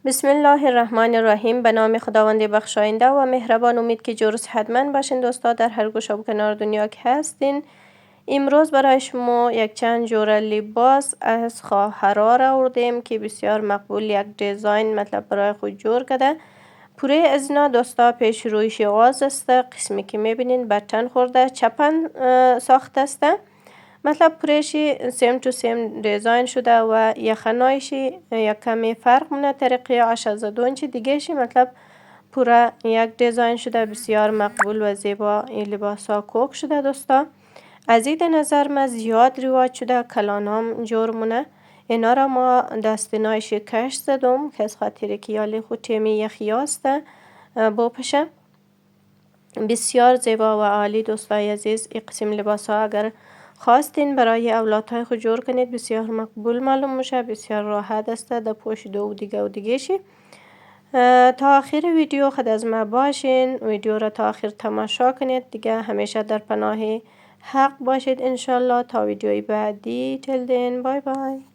بسم الله الرحمن الرحیم. به نام خداوند بخشاینده و مهربان. امید که جور و صحتمند باشین دوستا، در هر گوشه و کنار دنیا که هستین. امروز برای شما یک چند جور لباس از خواهرا آوردیم که بسیار مقبول یک دیزاین مطلب برای خود جور کرده. پوره از اینا دوستا پیش رویش آواز است. قسمی که میبینین بطن خورده چپن ساخته است. مطلب پورهشی سیم تو سیم دیزاین شده و یخنایشی یک کمی فرق مونه. طریقه آش از دونچی دیگه شی مطلب پوره یک دیزاین شده. بسیار مقبول و زیبا این لباس ها کوک شده دوستا. از این نظر ما زیاد رواج شده کلانام جور مونه. اینا را ما دستینایشی کش زدم که از خاطر که یالی خود تیمی یخی هسته بپشه. بسیار زیبا و عالی دوستای عزیز. این قسم لباس ها اگر خواستین برای اولادهای خود جور کنید بسیار مقبول معلوم میشه. بسیار راحت است در پوشیده و دیگه شی. تا آخر ویدیو خود از ما باشین. ویدیو را تا آخر تماشا کنید دیگه. همیشه در پناه حق باشید انشالله. تا ویدیوی بعدی. تل دین بای بای.